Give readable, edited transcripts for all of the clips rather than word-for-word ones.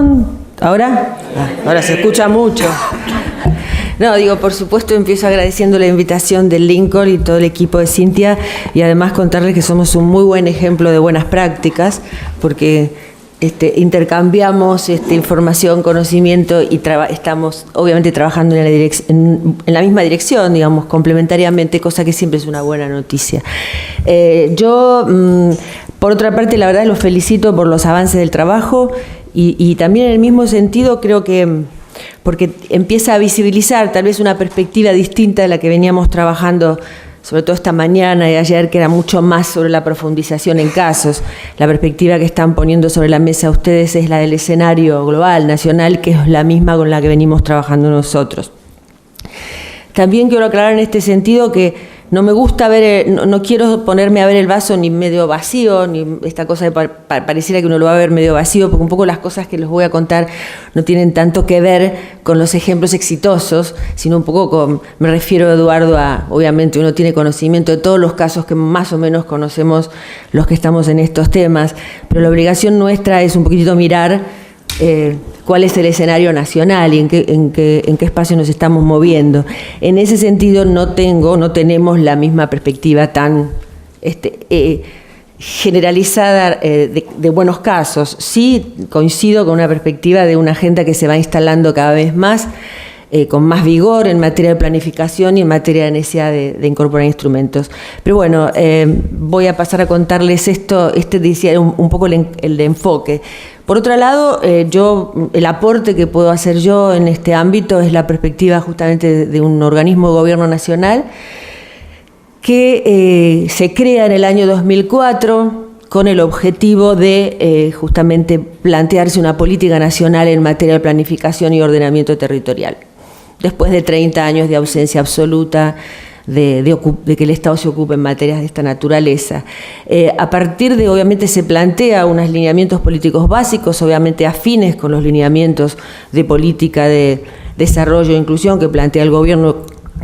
micrófono. ¿Ahora? Ahora se escucha mucho. No, digo, por supuesto empiezo agradeciendo la invitación del Lincoln y todo el equipo de Cintia, y además contarles que somos un muy buen ejemplo de buenas prácticas, porque intercambiamos información, conocimiento, y estamos obviamente trabajando en la misma dirección, digamos, complementariamente, cosa que siempre es una buena noticia. Yo, por otra parte, la verdad los felicito por los avances del trabajo, y también en el mismo sentido creo que porque empieza a visibilizar tal vez una perspectiva distinta de la que veníamos trabajando, sobre todo esta mañana y ayer, que era mucho más sobre la profundización en casos. La perspectiva que están poniendo sobre la mesa ustedes es la del escenario global, nacional, que es la misma con la que venimos trabajando nosotros. También quiero aclarar en este sentido que no me gusta no quiero ponerme a ver el vaso ni medio vacío, ni esta cosa de pareciera que uno lo va a ver medio vacío, porque un poco las cosas que les voy a contar no tienen tanto que ver con los ejemplos exitosos, sino un poco me refiero, Eduardo, obviamente uno tiene conocimiento de todos los casos que más o menos conocemos los que estamos en estos temas, pero la obligación nuestra es un poquitito mirar cuál es el escenario nacional y en qué espacio nos estamos moviendo. En ese sentido no tenemos la misma perspectiva tan generalizada de buenos casos. Sí coincido con una perspectiva de una agenda que se va instalando cada vez más, con más vigor en materia de planificación y en materia de necesidad de incorporar instrumentos. Pero bueno, voy a pasar a contarles esto, decía un poco el de enfoque. Por otro lado, el aporte que puedo hacer yo en este ámbito es la perspectiva justamente de un organismo de gobierno nacional que se crea en el año 2004 con el objetivo de justamente plantearse una política nacional en materia de planificación y ordenamiento territorial. Después de 30 años de ausencia absoluta de que el Estado se ocupe en materias de esta naturaleza. A partir de, obviamente, se plantea unos lineamientos políticos básicos, obviamente afines con los lineamientos de política de desarrollo e inclusión que plantea el gobierno,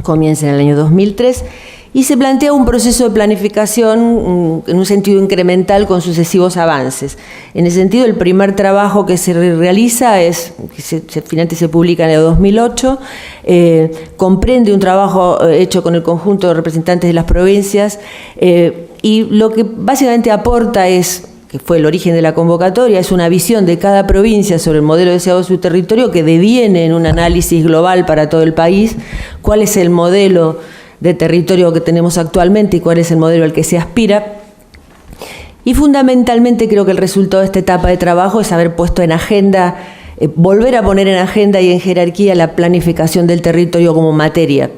comienza en el año 2003, y se plantea un proceso de planificación en un sentido incremental con sucesivos avances. En ese sentido, el primer trabajo que se realiza finalmente se publica en el 2008, comprende un trabajo hecho con el conjunto de representantes de las provincias, y lo que básicamente aporta que fue el origen de la convocatoria, es una visión de cada provincia sobre el modelo deseado de su territorio que deviene en un análisis global para todo el país, cuál es el modelo de territorio que tenemos actualmente y cuál es el modelo al que se aspira. Y fundamentalmente creo que el resultado de esta etapa de trabajo es haber puesto en agenda, volver a poner en agenda y en jerarquía la planificación del territorio como materia,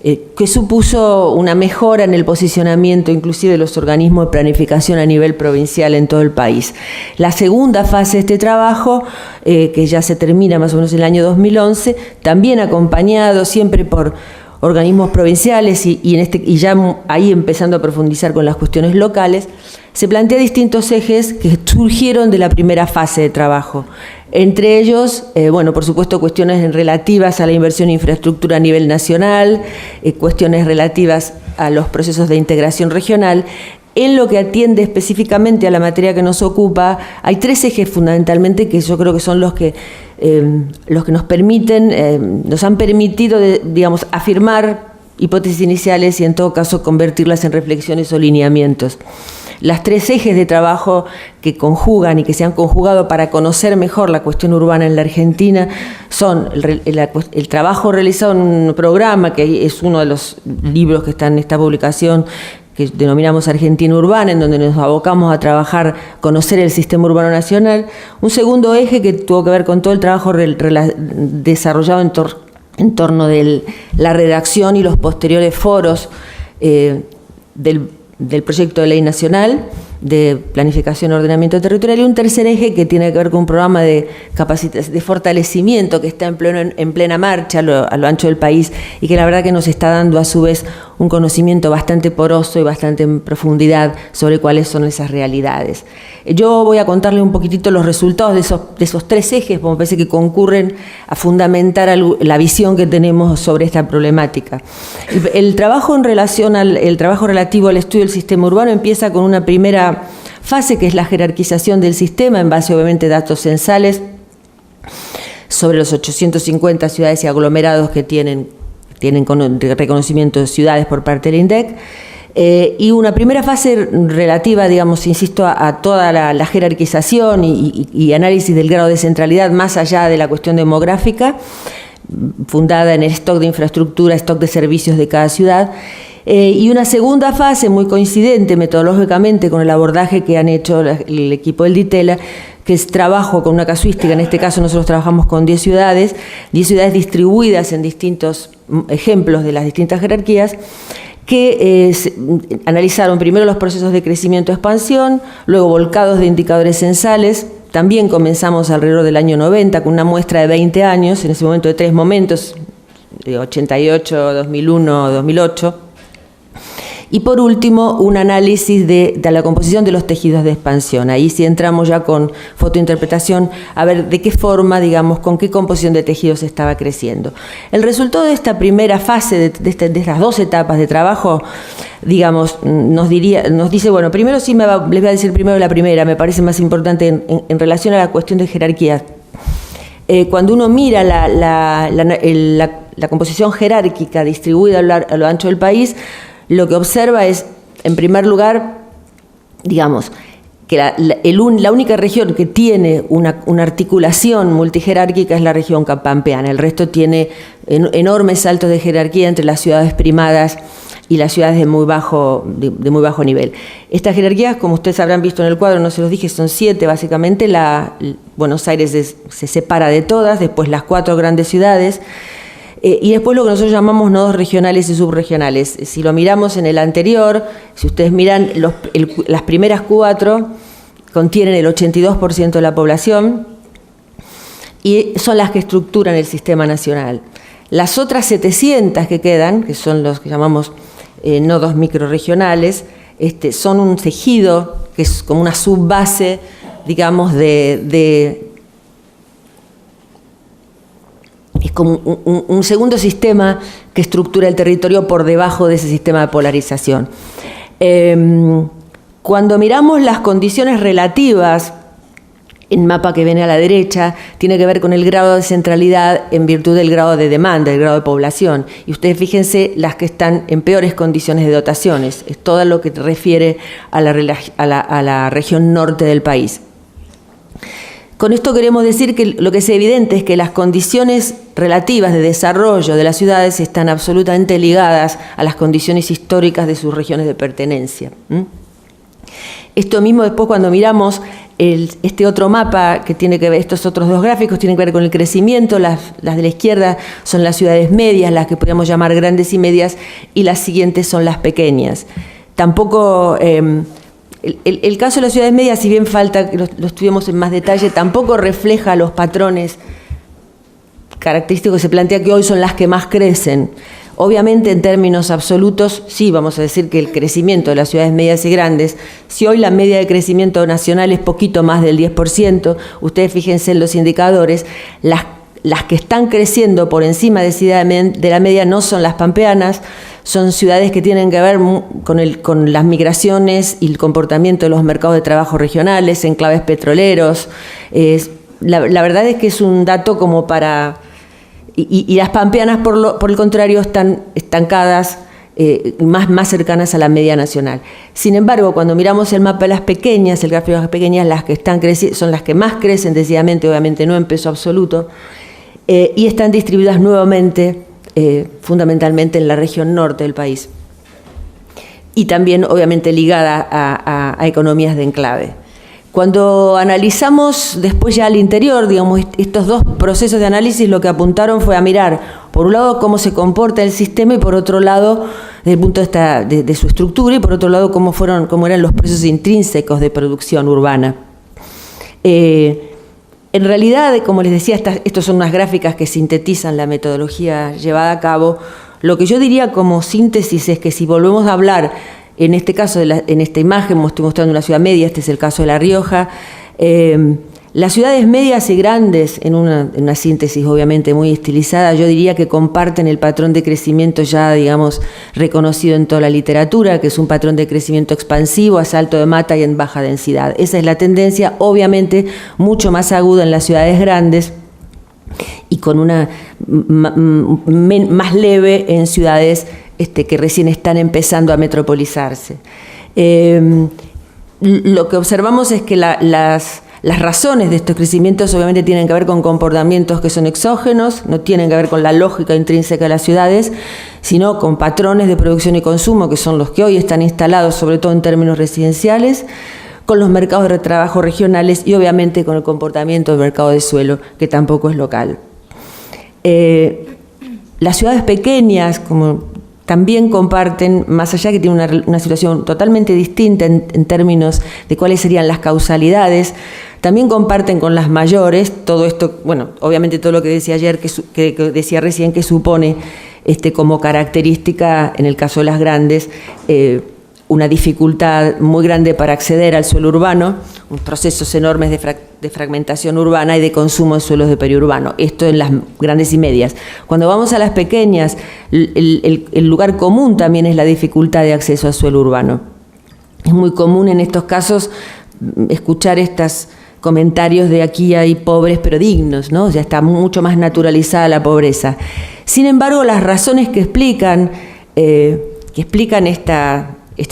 que supuso una mejora en el posicionamiento inclusive de los organismos de planificación a nivel provincial en todo el país. La segunda fase de este trabajo, que ya se termina más o menos en el año 2011, también acompañado siempre por organismos provinciales y ya ahí empezando a profundizar con las cuestiones locales, se plantea distintos ejes que surgieron de la primera fase de trabajo. Entre ellos, por supuesto, cuestiones relativas a la inversión en infraestructura a nivel nacional, cuestiones relativas a los procesos de integración regional. En lo que atiende específicamente a la materia que nos ocupa, hay tres ejes fundamentalmente que yo creo que son los que nos permiten, nos han permitido, digamos, afirmar hipótesis iniciales y en todo caso convertirlas en reflexiones o lineamientos. Las tres ejes de trabajo que conjugan y que se han conjugado para conocer mejor la cuestión urbana en la Argentina son el trabajo realizado en un programa que es uno de los libros que está en esta publicación, que denominamos Argentina Urbana, en donde nos abocamos a trabajar, conocer el sistema urbano nacional. Un segundo eje que tuvo que ver con todo el trabajo desarrollado en torno de la redacción y los posteriores foros del proyecto de ley nacional de planificación y ordenamiento territorial, y un tercer eje que tiene que ver con un programa de fortalecimiento que está en plena marcha a lo ancho del país y que la verdad que nos está dando a su vez un conocimiento bastante poroso y bastante en profundidad sobre cuáles son esas realidades. Yo voy a contarle un poquitito los resultados de esos tres ejes, porque me parece que concurren a fundamentar la visión que tenemos sobre esta problemática. El trabajo relativo al estudio del sistema urbano empieza con una primera fase que es la jerarquización del sistema en base obviamente a datos censales sobre los 850 ciudades y aglomerados que tienen reconocimiento de ciudades por parte del INDEC. Y una primera fase relativa, digamos, insisto, a toda la jerarquización y análisis del grado de centralidad más allá de la cuestión demográfica, fundada en el stock de infraestructura, stock de servicios de cada ciudad. Y una segunda fase muy coincidente metodológicamente con el abordaje que han hecho el equipo del DITELA, que es trabajo con una casuística. En este caso nosotros trabajamos con 10 ciudades distribuidas en distintos ejemplos de las distintas jerarquías, que analizaron primero los procesos de crecimiento-expansión, luego volcados de indicadores censales. También comenzamos alrededor del año 90 con una muestra de 20 años, en ese momento de 3 momentos, de 88, 2001, 2008. Y por último, un análisis de la composición de los tejidos de expansión. Ahí sí entramos ya con fotointerpretación a ver de qué forma, digamos, con qué composición de tejidos estaba creciendo. El resultado de esta primera fase, de estas 2 etapas de trabajo, digamos, nos dice, bueno, primero sí les voy a decir primero la primera, me parece más importante en relación a la cuestión de jerarquía. Cuando uno mira la composición jerárquica distribuida a lo ancho del país, lo que observa es, en primer lugar, digamos, que la única región que tiene una articulación multijerárquica es la región pampeana. El resto tiene enormes saltos de jerarquía entre las ciudades primadas y las ciudades de muy bajo nivel. Estas jerarquías, como ustedes habrán visto en el cuadro, no se los dije, son 7 básicamente. Buenos Aires se separa de todas, después las 4 grandes ciudades, y después lo que nosotros llamamos nodos regionales y subregionales. Si lo miramos en el anterior, si ustedes miran, las primeras 4 contienen el 82% de la población y son las que estructuran el sistema nacional. Las otras 700 que quedan, que son los que llamamos nodos microrregionales, son un tejido que es como una subbase, digamos, es como un segundo sistema que estructura el territorio por debajo de ese sistema de polarización. Cuando miramos las condiciones relativas, el mapa que viene a la derecha tiene que ver con el grado de centralidad en virtud del grado de demanda, el grado de población. Y ustedes fíjense las que están en peores condiciones de dotaciones. Es todo lo que refiere a la región norte del país. Con esto queremos decir que lo que es evidente es que las condiciones relativas de desarrollo de las ciudades están absolutamente ligadas a las condiciones históricas de sus regiones de pertenencia. Esto mismo después cuando miramos este otro mapa que tiene que ver, estos otros 2 gráficos tienen que ver con el crecimiento, las de la izquierda son las ciudades medias, las que podríamos llamar grandes y medias, y las siguientes son las pequeñas. Tampoco... El caso de las ciudades medias, si bien falta que lo estudiemos en más detalle, tampoco refleja los patrones característicos que se plantea que hoy son las que más crecen. Obviamente, en términos absolutos, sí, vamos a decir que el crecimiento de las ciudades medias y grandes, si hoy la media de crecimiento nacional es poquito más del 10%, ustedes fíjense en los indicadores, las que están creciendo por encima de la media no son las pampeanas, son ciudades que tienen que ver con las migraciones y el comportamiento de los mercados de trabajo regionales, enclaves petroleros. La verdad es que es un dato como para... Y las pampeanas, por el contrario, están estancadas, más cercanas a la media nacional. Sin embargo, cuando miramos el mapa de las pequeñas, el gráfico de las pequeñas, las que están son las que más crecen decididamente, obviamente no en peso absoluto, y están distribuidas nuevamente, fundamentalmente en la región norte del país. Y también, obviamente, ligada a economías de enclave. Cuando analizamos después ya al interior, digamos, estos 2 procesos de análisis lo que apuntaron fue a mirar, por un lado, cómo se comporta el sistema y por otro lado, desde el punto de vista de su estructura y por otro lado, cómo eran los procesos intrínsecos de producción urbana. En realidad, como les decía, estas son unas gráficas que sintetizan la metodología llevada a cabo. Lo que yo diría como síntesis es que si volvemos a hablar, en este caso, en esta imagen estoy mostrando una ciudad media, este es el caso de La Rioja, las ciudades medias y grandes, en una síntesis obviamente muy estilizada, yo diría que comparten el patrón de crecimiento ya, digamos, reconocido en toda la literatura, que es un patrón de crecimiento expansivo, a salto de mata y en baja densidad. Esa es la tendencia, obviamente mucho más aguda en las ciudades grandes, y con una más leve en ciudades que recién están empezando a metropolizarse. Lo que observamos es que las razones de estos crecimientos obviamente tienen que ver con comportamientos que son exógenos, no tienen que ver con la lógica intrínseca de las ciudades, sino con patrones de producción y consumo que son los que hoy están instalados, sobre todo en términos residenciales, con los mercados de trabajo regionales y obviamente con el comportamiento del mercado de suelo, que tampoco es local. Las ciudades pequeñas, como también comparten, más allá que tienen una situación totalmente distinta en términos de cuáles serían las causalidades, también comparten con las mayores todo esto, bueno, obviamente todo lo que decía ayer, que decía recién, que supone como característica, en el caso de las grandes, una dificultad muy grande para acceder al suelo urbano, procesos enormes de fragmentación urbana y de consumo de suelos de periurbano. Esto en las grandes y medias. Cuando vamos a las pequeñas, el lugar común también es la dificultad de acceso al suelo urbano. Es muy común en estos casos escuchar estos comentarios de aquí hay pobres pero dignos, ¿no? Ya está mucho más naturalizada la pobreza. Sin embargo, las razones que explican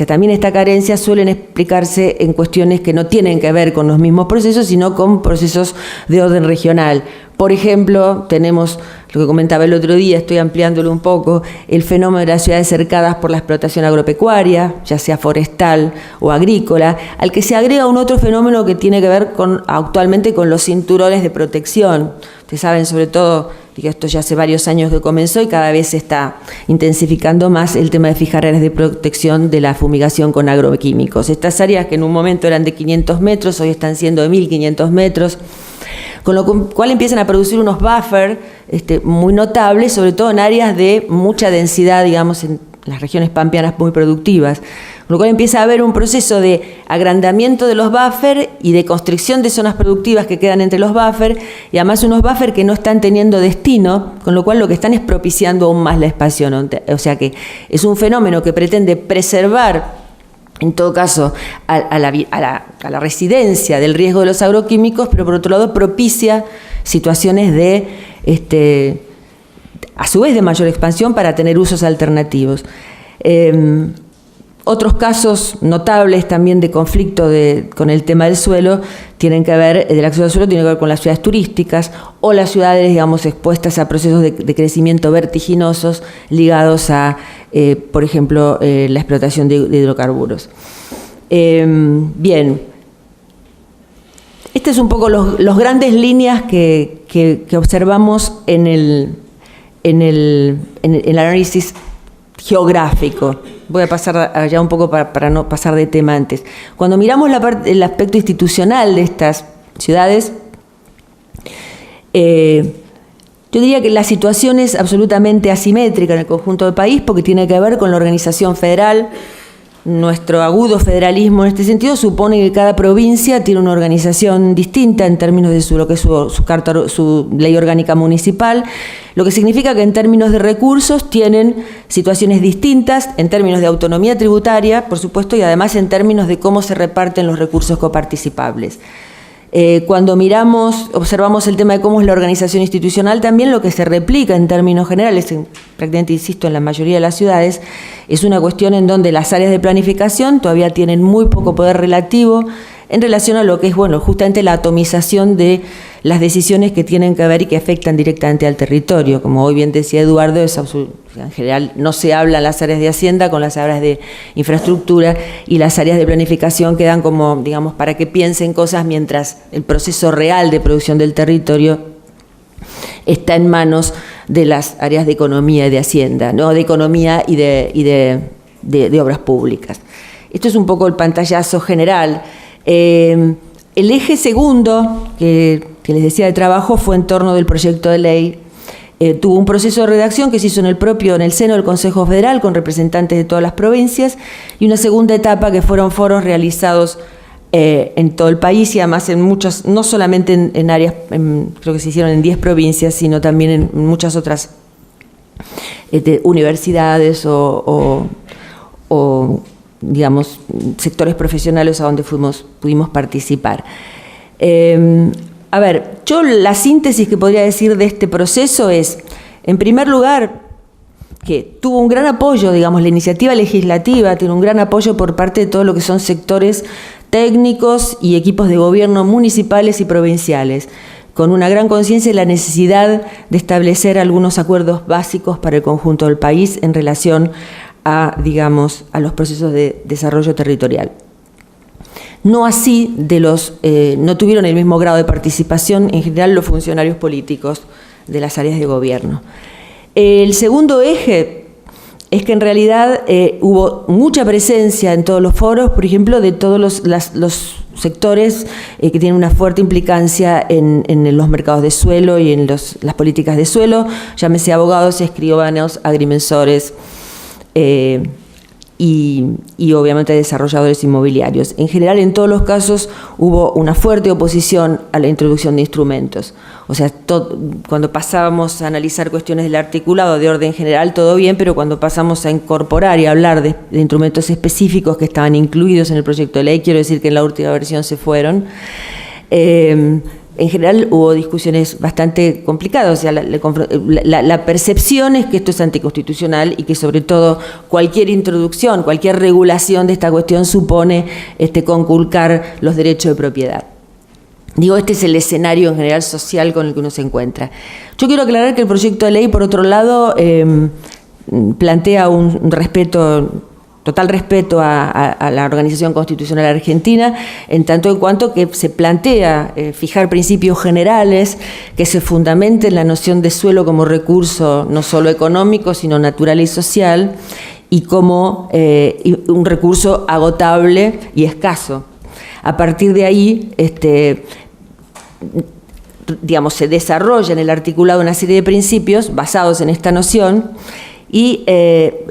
también esta carencia suelen explicarse en cuestiones que no tienen que ver con los mismos procesos, sino con procesos de orden regional. Por ejemplo, tenemos lo que comentaba el otro día, estoy ampliándolo un poco, el fenómeno de las ciudades cercadas por la explotación agropecuaria, ya sea forestal o agrícola, al que se agrega un otro fenómeno que tiene que ver actualmente con los cinturones de protección. Ustedes saben, sobre todo, que esto ya hace varios años que comenzó y cada vez se está intensificando más el tema de fijar áreas de protección de la fumigación con agroquímicos. Estas áreas que en un momento eran de 500 metros, hoy están siendo de 1500 metros, con lo cual empiezan a producir unos buffers muy notables, sobre todo en áreas de mucha densidad, digamos, en las regiones pampeanas muy productivas. Con lo cual empieza a haber un proceso de agrandamiento de los buffers y de constricción de zonas productivas que quedan entre los buffers, y además unos buffers que no están teniendo destino, con lo cual lo que están es propiciando aún más la expansión. O sea que es un fenómeno que pretende preservar, en todo caso, a la residencia del riesgo de los agroquímicos, pero por otro lado propicia situaciones a su vez de mayor expansión para tener usos alternativos. Otros casos notables también de conflicto con el tema del suelo tienen que ver, del acceso al suelo, tiene que ver con las ciudades turísticas o las ciudades, digamos, expuestas a procesos de crecimiento vertiginosos ligados a, por ejemplo, la explotación de hidrocarburos. Bien, estas son un poco las grandes líneas que observamos en el análisis geográfico. Voy a pasar allá un poco para no pasar de tema antes. Cuando miramos el aspecto institucional de estas ciudades, yo diría que la situación es absolutamente asimétrica en el conjunto del país porque tiene que ver con la organización federal. Nuestro agudo federalismo en este sentido supone que cada provincia tiene una organización distinta en términos de lo que es su ley orgánica municipal, lo que significa que en términos de recursos tienen situaciones distintas, en términos de autonomía tributaria, por supuesto, y además en términos de cómo se reparten los recursos coparticipables. Cuando observamos el tema de cómo es la organización institucional, también lo que se replica en términos generales, prácticamente, insisto, en la mayoría de las ciudades, es una cuestión en donde las áreas de planificación todavía tienen muy poco poder relativo en relación a lo que es, bueno, justamente la atomización de las decisiones que tienen que ver y que afectan directamente al territorio. Como hoy bien decía Eduardo, en general no se hablan las áreas de Hacienda con las áreas de infraestructura, y las áreas de planificación quedan como, digamos, para que piensen cosas mientras el proceso real de producción del territorio está en manos de las áreas de economía y de Hacienda, ¿no? De economía y de obras públicas. Esto es un poco el pantallazo general. El eje segundo que les decía de trabajo fue en torno del proyecto de ley. Tuvo un proceso de redacción que se hizo en el seno del Consejo Federal con representantes de todas las provincias, y una segunda etapa que fueron foros realizados en todo el país, y además en muchas, no solamente en áreas, creo que se hicieron en 10 provincias, sino también en muchas otras universidades o digamos, sectores profesionales a donde pudimos participar. A ver, yo la síntesis que podría decir de este proceso es, en primer lugar, que tuvo un gran apoyo, digamos, la iniciativa legislativa tiene un gran apoyo por parte de todo lo que son sectores técnicos y equipos de gobierno municipales y provinciales, con una gran conciencia de la necesidad de establecer algunos acuerdos básicos para el conjunto del país en relación a, digamos, a los procesos de desarrollo territorial. No así no tuvieron el mismo grado de participación en general los funcionarios políticos de las áreas de gobierno. El segundo eje es que en realidad hubo mucha presencia en todos los foros, por ejemplo, de todos los sectores que tienen una fuerte implicancia en los mercados de suelo y en las políticas de suelo, llámese abogados, escribanos, agrimensores, y obviamente desarrolladores inmobiliarios. En general, en todos los casos, hubo una fuerte oposición a la introducción de instrumentos. O sea, cuando pasábamos a analizar cuestiones del articulado de orden general, todo bien, pero cuando pasamos a incorporar y hablar de instrumentos específicos que estaban incluidos en el proyecto de ley, quiero decir que en la última versión se fueron, en general hubo discusiones bastante complicadas. O sea, la percepción es que esto es anticonstitucional y que sobre todo cualquier introducción, cualquier regulación de esta cuestión supone conculcar los derechos de propiedad. Digo, este es el escenario en general social con el que uno se encuentra. Yo quiero aclarar que el proyecto de ley, por otro lado, plantea un total respeto a la Organización Constitucional Argentina, en tanto en cuanto que se plantea fijar principios generales que se fundamenten la noción de suelo como recurso no solo económico, sino natural y social, y como un recurso agotable y escaso. A partir de ahí, digamos, se desarrolla en el articulado una serie de principios basados en esta noción, y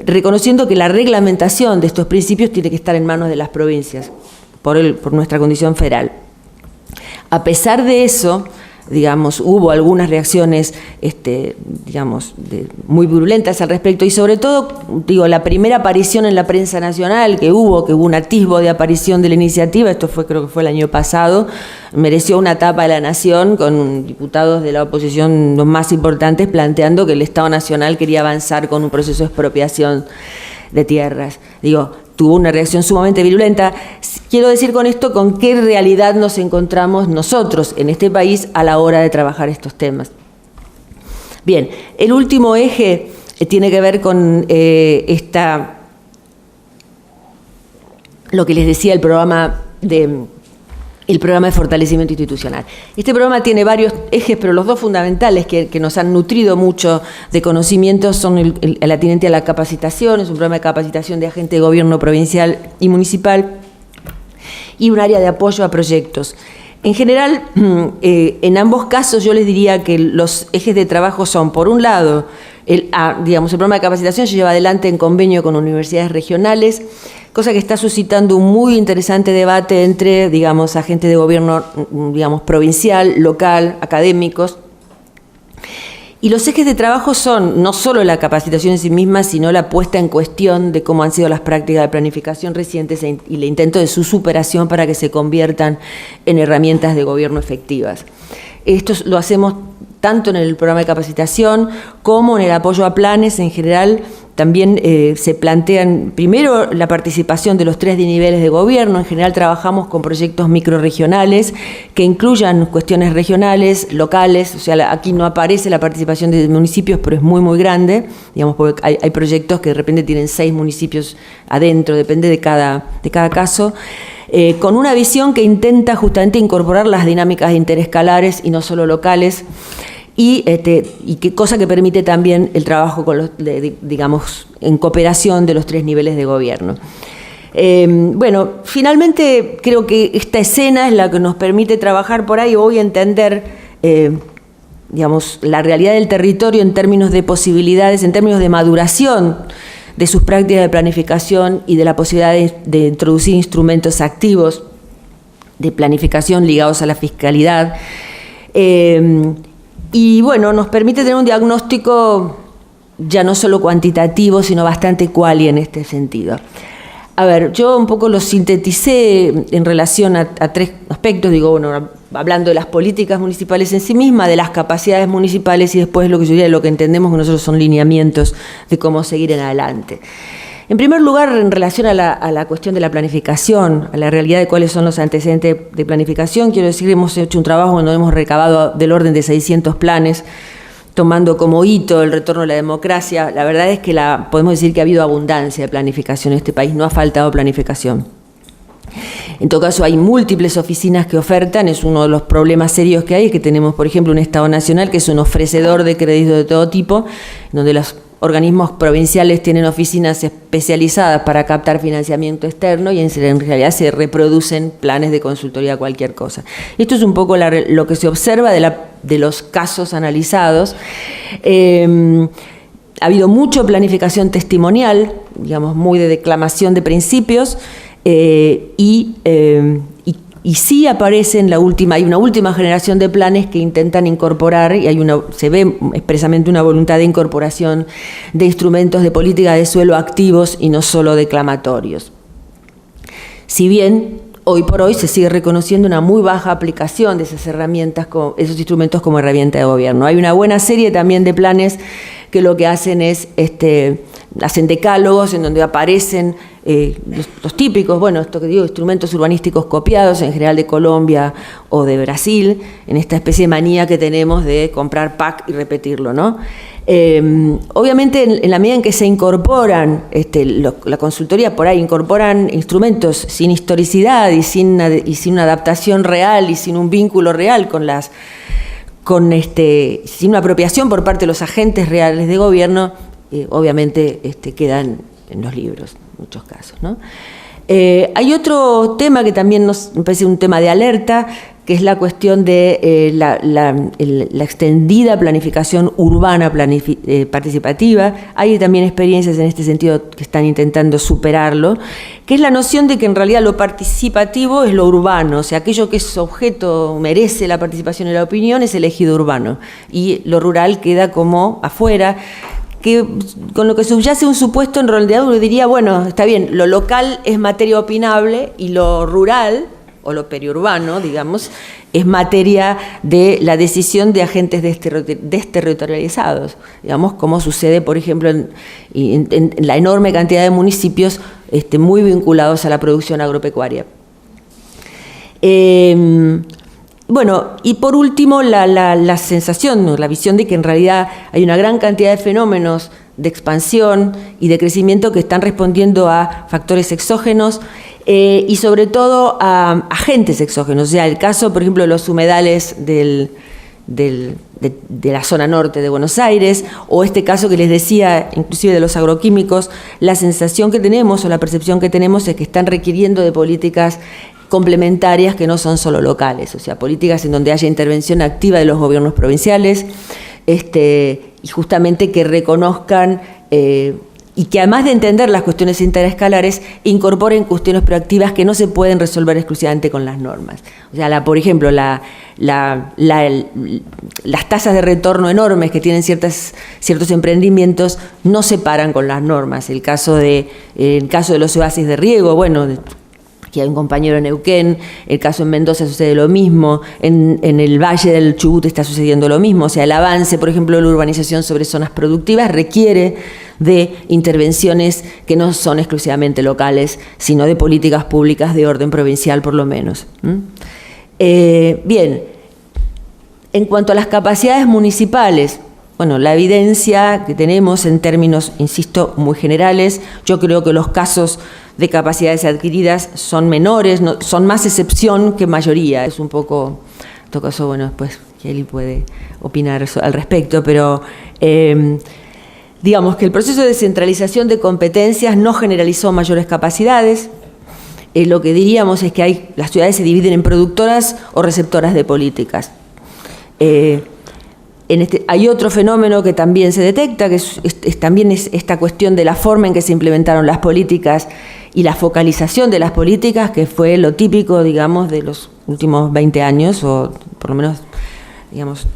reconociendo que la reglamentación de estos principios tiene que estar en manos de las provincias, por nuestra condición federal. A pesar de eso, digamos, hubo algunas reacciones, digamos, muy virulentas al respecto, y sobre todo, digo, la primera aparición en la prensa nacional que hubo un atisbo de aparición de la iniciativa, creo que fue el año pasado, mereció una tapa de La Nación con diputados de la oposición, los más importantes, planteando que el Estado Nacional quería avanzar con un proceso de expropiación de tierras. Digo, tuvo una reacción sumamente virulenta. Quiero decir con esto con qué realidad nos encontramos nosotros en este país a la hora de trabajar estos temas. Bien, el último eje tiene que ver con lo que les decía, el programa de fortalecimiento institucional. Este programa tiene varios ejes, pero los dos fundamentales que nos han nutrido mucho de conocimientos son el atinente a la capacitación, es un programa de capacitación de agentes de gobierno provincial y municipal, y un área de apoyo a proyectos. En general, en ambos casos yo les diría que los ejes de trabajo son, por un lado, el programa de capacitación se lleva adelante en convenio con universidades regionales, cosa que está suscitando un muy interesante debate entre, digamos, agentes de gobierno, digamos, provincial, local, académicos. Y los ejes de trabajo son no solo la capacitación en sí misma, sino la puesta en cuestión de cómo han sido las prácticas de planificación recientes y el intento de su superación para que se conviertan en herramientas de gobierno efectivas. Esto lo hacemos tanto en el programa de capacitación como en el apoyo a planes en general. También se plantean, primero, la participación de los 3 niveles de gobierno. En general trabajamos con proyectos microrregionales que incluyan cuestiones regionales, locales. O sea, aquí no aparece la participación de municipios, pero es muy, muy grande. Digamos, porque hay proyectos que de repente tienen 6 municipios adentro, depende de cada caso. Con una visión que intenta justamente incorporar las dinámicas interescalares y no solo locales. Y qué cosa que permite también el trabajo digamos, en cooperación de los 3 niveles de gobierno. Bueno, finalmente creo que esta escena es la que nos permite trabajar por ahí hoy, entender, digamos, la realidad del territorio en términos de posibilidades, en términos de maduración de sus prácticas de planificación y de la posibilidad de introducir instrumentos activos de planificación ligados a la fiscalidad. Y bueno, nos permite tener un diagnóstico ya no solo cuantitativo, sino bastante quali en este sentido. A ver, yo un poco lo sinteticé en relación a tres aspectos, digo, bueno, hablando de las políticas municipales en sí mismas, de las capacidades municipales y después lo que yo diría, lo que entendemos que nosotros son lineamientos de cómo seguir en adelante. En primer lugar, en relación a la cuestión de la planificación, a la realidad de cuáles son los antecedentes de planificación, quiero decir que hemos hecho un trabajo donde hemos recabado del orden de 600 planes, tomando como hito el retorno a la democracia. La verdad es que podemos decir que ha habido abundancia de planificación en este país, no ha faltado planificación. En todo caso, hay múltiples oficinas que ofertan, es uno de los problemas serios que hay, es que tenemos, por ejemplo, un Estado Nacional que es un ofrecedor de créditos de todo tipo, donde los organismos provinciales tienen oficinas especializadas para captar financiamiento externo y en realidad se reproducen planes de consultoría a cualquier cosa. Esto es un poco lo que se observa de los casos analizados. Ha habido mucha planificación testimonial, digamos, muy de declamación de principios, y sí aparece hay una última generación de planes que intentan incorporar, y se ve expresamente una voluntad de incorporación de instrumentos de política de suelo activos y no solo declamatorios. Si bien hoy por hoy se sigue reconociendo una muy baja aplicación de esas herramientas, esos instrumentos como herramienta de gobierno. Hay una buena serie también de planes que lo que hacen es hacen decálogos en donde aparecen los típicos, bueno, esto que digo, instrumentos urbanísticos copiados, en general de Colombia o de Brasil, en esta especie de manía que tenemos de comprar pack y repetirlo, ¿no? Obviamente, en la medida en que se incorporan, la consultoría por ahí incorporan instrumentos sin historicidad y sin una adaptación real y sin un vínculo real sin una apropiación por parte de los agentes reales de gobierno, obviamente quedan en los libros, en muchos casos, ¿no? Hay otro tema que también nos parece un tema de alerta, que es la cuestión de la extendida planificación urbana participativa. Hay también experiencias en este sentido que están intentando superarlo, que es la noción de que en realidad lo participativo es lo urbano, o sea, aquello que es objeto, merece la participación y la opinión, es el ejido urbano, y lo rural queda como afuera, que con lo que subyace un supuesto en realidad uno diría, bueno, está bien, lo local es materia opinable y lo rural, o lo periurbano, digamos, es materia de la decisión de agentes desterritorializados, digamos, como sucede, por ejemplo, en la enorme cantidad de municipios muy vinculados a la producción agropecuaria. Bueno, y por último, la sensación, la visión de que en realidad hay una gran cantidad de fenómenos de expansión y de crecimiento que están respondiendo a factores exógenos y sobre todo a agentes exógenos. O sea, el caso, por ejemplo, de los humedales de la zona norte de Buenos Aires, o este caso que les decía, inclusive de los agroquímicos, la sensación que tenemos o la percepción que tenemos es que están requiriendo de políticas complementarias que no son solo locales, o sea, políticas en donde haya intervención activa de los gobiernos provinciales, y justamente que reconozcan y que además de entender las cuestiones interescalares, incorporen cuestiones proactivas que no se pueden resolver exclusivamente con las normas. O sea, por ejemplo, las tasas de retorno enormes que tienen ciertos emprendimientos no se paran con las normas. El caso de los oasis de riego, bueno, que hay un compañero en Neuquén, el caso en Mendoza sucede lo mismo, en el Valle del Chubut está sucediendo lo mismo, o sea, el avance, por ejemplo, de la urbanización sobre zonas productivas requiere de intervenciones que no son exclusivamente locales, sino de políticas públicas de orden provincial, por lo menos. Bien, en cuanto a las capacidades municipales, bueno, la evidencia que tenemos en términos, insisto, muy generales, yo creo que los casos de capacidades adquiridas son menores, son más excepción que mayoría. Es un poco, en todo caso, bueno, después Kelly puede opinar al respecto, pero digamos que el proceso de descentralización de competencias no generalizó mayores capacidades. Lo que diríamos es que las ciudades se dividen en productoras o receptoras de políticas. Hay otro fenómeno que también se detecta, que también es esta cuestión de la forma en que se implementaron las políticas y la focalización de las políticas, que fue lo típico, digamos, de los últimos 20 años, o por lo menos, digamos,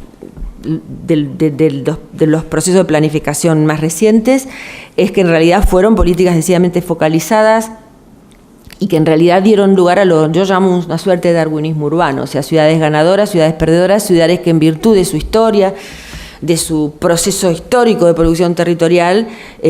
de los procesos de planificación más recientes, es que en realidad fueron políticas decididamente focalizadas, y que en realidad dieron lugar a lo que yo llamo una suerte de darwinismo urbano, o sea, ciudades ganadoras, ciudades perdedoras, ciudades que en virtud de su historia, de su proceso histórico de producción territorial,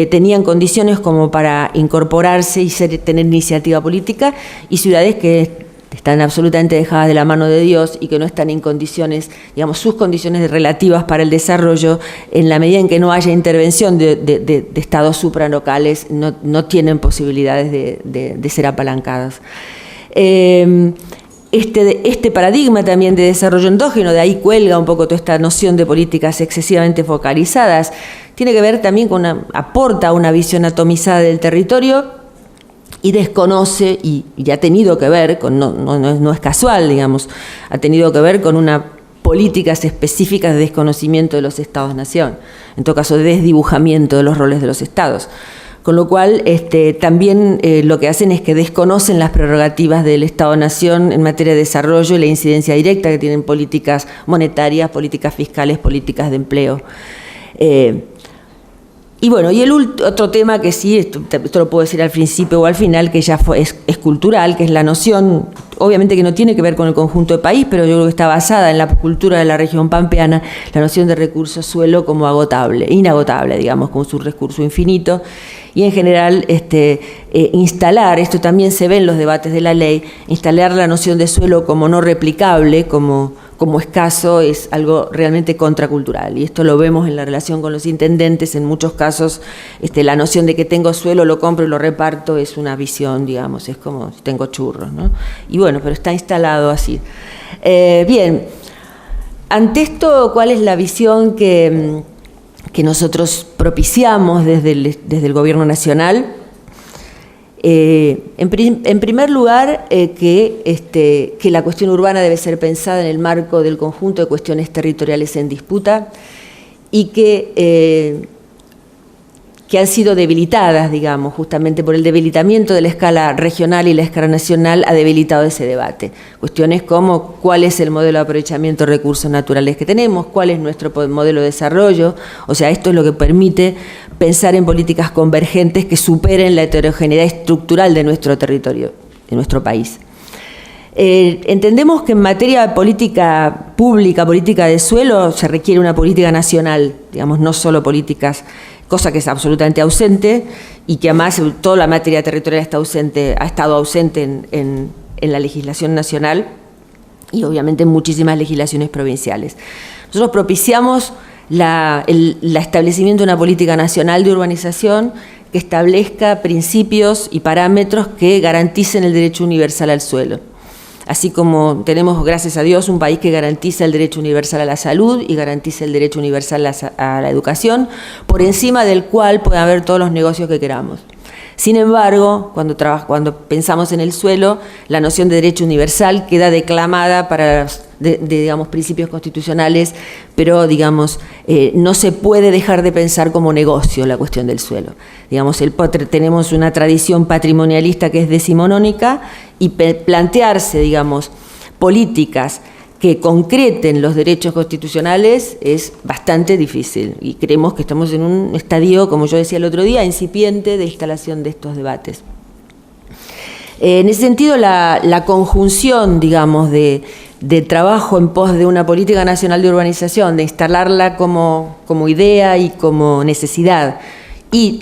tenían condiciones como para incorporarse y tener iniciativa política, y ciudades que están absolutamente dejadas de la mano de Dios y que no están en condiciones, digamos, sus condiciones relativas para el desarrollo, en la medida en que no haya intervención de estados supralocales, no tienen posibilidades de ser apalancados. Este paradigma también de desarrollo endógeno, de ahí cuelga un poco toda esta noción de políticas excesivamente focalizadas, tiene que ver también con aporta una visión atomizada del territorio y desconoce, y ha tenido que ver, no es casual, digamos, ha tenido que ver con unas políticas específicas de desconocimiento de los estados-nación, en todo caso de desdibujamiento de los roles de los estados. Con lo cual, también lo que hacen es que desconocen las prerrogativas del Estado-Nación en materia de desarrollo y la incidencia directa que tienen políticas monetarias, políticas fiscales, políticas de empleo. Y bueno, y el otro tema que sí, esto lo puedo decir al principio o al final, que ya es cultural, que es la noción, obviamente que no tiene que ver con el conjunto del país, pero yo creo que está basada en la cultura de la región pampeana, la noción de recurso suelo como inagotable, digamos, como su recurso infinito. Y en general instalar, esto también se ve en los debates de la ley, instalar la noción de suelo como no replicable, como escaso, es algo realmente contracultural. Y esto lo vemos en la relación con los intendentes. En muchos casos la noción de que tengo suelo, lo compro y lo reparto es una visión, digamos, es como si tengo churros, ¿no? Y bueno, pero está instalado así. Bien, ante esto, ¿cuál es la visión que nosotros propiciamos desde el Gobierno Nacional? En primer lugar, que la cuestión urbana debe ser pensada en el marco del conjunto de cuestiones territoriales en disputa y que han sido debilitadas, digamos, justamente por el debilitamiento de la escala regional y la escala nacional ha debilitado ese debate. Cuestiones como cuál es el modelo de aprovechamiento de recursos naturales que tenemos, cuál es nuestro modelo de desarrollo, o sea, esto es lo que permite pensar en políticas convergentes que superen la heterogeneidad estructural de nuestro territorio, de nuestro país. Entendemos que en materia de política pública, política de suelo, se requiere una política nacional, digamos, no solo políticas, cosa que es absolutamente ausente y que además toda la materia territorial ha estado ausente en la legislación nacional y obviamente en muchísimas legislaciones provinciales. Nosotros propiciamos el establecimiento de una política nacional de urbanización que establezca principios y parámetros que garanticen el derecho universal al suelo. Así como tenemos, gracias a Dios, un país que garantiza el derecho universal a la salud y garantiza el derecho universal a la educación, por encima del cual pueden haber todos los negocios que queramos. Sin embargo, cuando pensamos en el suelo, la noción de derecho universal queda declamada para digamos, principios constitucionales, pero digamos, no se puede dejar de pensar como negocio la cuestión del suelo. Digamos, tenemos una tradición patrimonialista que es decimonónica y plantearse, digamos, políticas que concreten los derechos constitucionales es bastante difícil y creemos que estamos en un estadio, como yo decía el otro día, incipiente de instalación de estos debates. En ese sentido, la conjunción, digamos, de trabajo en pos de una política nacional de urbanización, de instalarla como idea y como necesidad, y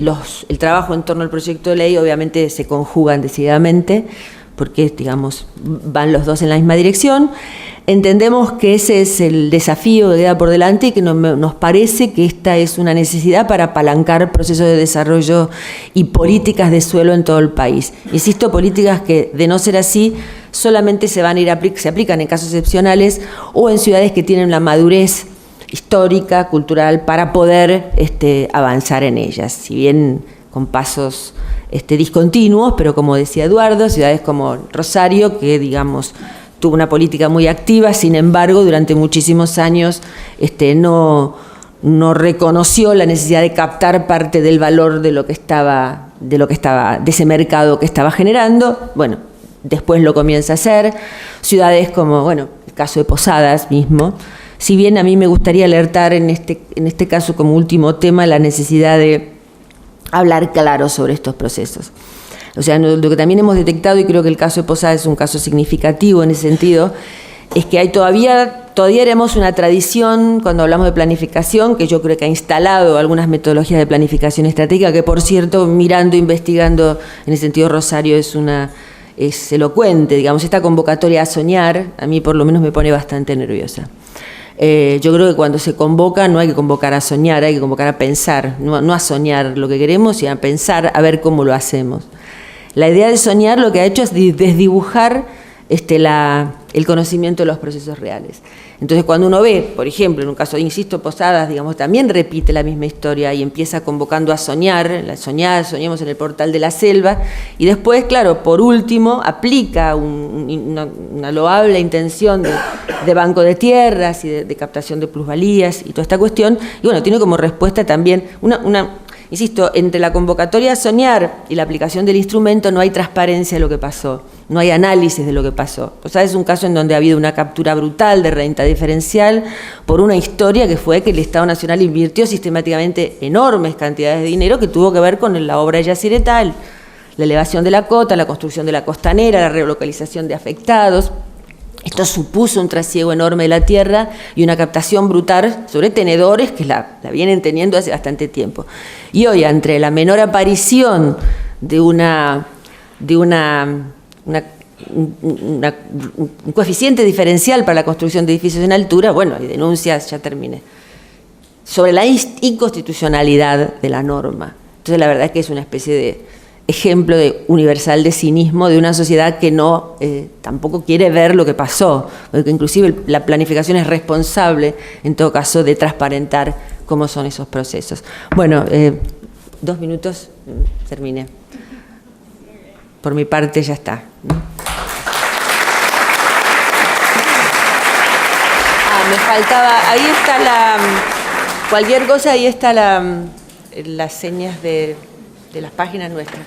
el trabajo en torno al proyecto de ley obviamente se conjugan decididamente, porque, digamos, van los dos en la misma dirección. Entendemos que ese es el desafío que queda por delante y que nos parece que esta es una necesidad para apalancar procesos de desarrollo y políticas de suelo en todo el país. Insisto, políticas que, de no ser así, solamente se aplican en casos excepcionales o en ciudades que tienen la madurez histórica, cultural, para poder avanzar en ellas. Si bien con pasos discontinuos, pero como decía Eduardo, ciudades como Rosario, que digamos tuvo una política muy activa, sin embargo, durante muchísimos años no reconoció la necesidad de captar parte del valor de ese mercado que estaba generando. Bueno, después lo comienza a hacer. Ciudades como, bueno, el caso de Posadas mismo. Si bien a mí me gustaría alertar en este caso como último tema la necesidad de hablar claro sobre estos procesos. O sea, lo que también hemos detectado, y creo que el caso de Posadas es un caso significativo en ese sentido, es que hay todavía haremos una tradición cuando hablamos de planificación, que yo creo que ha instalado algunas metodologías de planificación estratégica, que por cierto, mirando, investigando, en ese sentido Rosario es elocuente, digamos, esta convocatoria a soñar, a mí por lo menos me pone bastante nerviosa. Yo creo que cuando se convoca no hay que convocar a soñar, hay que convocar a pensar, no a soñar lo que queremos, sino a pensar a ver cómo lo hacemos. La idea de soñar lo que ha hecho es desdibujar el conocimiento de los procesos reales. Entonces, cuando uno ve, por ejemplo, en un caso, insisto, Posadas, digamos, también repite la misma historia y empieza convocando a soñar, soñemos en el portal de la selva, y después, claro, por último, aplica una loable intención de banco de tierras y de captación de plusvalías y toda esta cuestión, y bueno, tiene como respuesta también insisto, entre la convocatoria a soñar y la aplicación del instrumento no hay transparencia de lo que pasó, no hay análisis de lo que pasó. O sea, es un caso en donde ha habido una captura brutal de renta diferencial por una historia que fue que el Estado Nacional invirtió sistemáticamente enormes cantidades de dinero que tuvo que ver con la obra de Yacyretá, la elevación de la cota, la construcción de la costanera, la relocalización de afectados. Esto supuso un trasiego enorme de la tierra y una captación brutal sobre tenedores que la vienen teniendo hace bastante tiempo. Y hoy, entre la menor aparición de un coeficiente diferencial para la construcción de edificios en altura, bueno, hay denuncias, ya terminé, sobre la inconstitucionalidad de la norma. Entonces, la verdad es que es una especie de ejemplo universal de cinismo de una sociedad que no tampoco quiere ver lo que pasó, porque inclusive la planificación es responsable, en todo caso, de transparentar cómo son esos procesos. Bueno, 2 minutos, terminé. Por mi parte ya está. Me faltaba, ahí está cualquier cosa, ahí está las señas de las páginas nuestras.